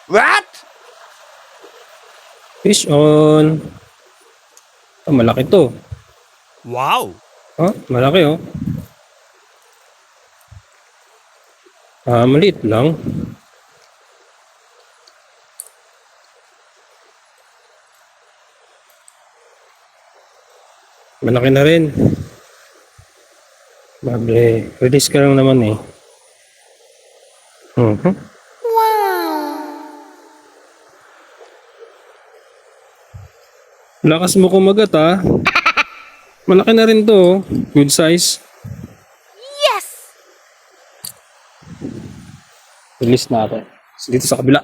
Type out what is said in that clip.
What? Fish on. Oh, malaki to. Wow. Oh, malaki oh. Maliit lang. Malaki na rin. Mable, release ka lang naman eh. Lakas mo kumagat ah. Malaki na rin to oh. Good size. Yes! Release natin. Dito sa kabila.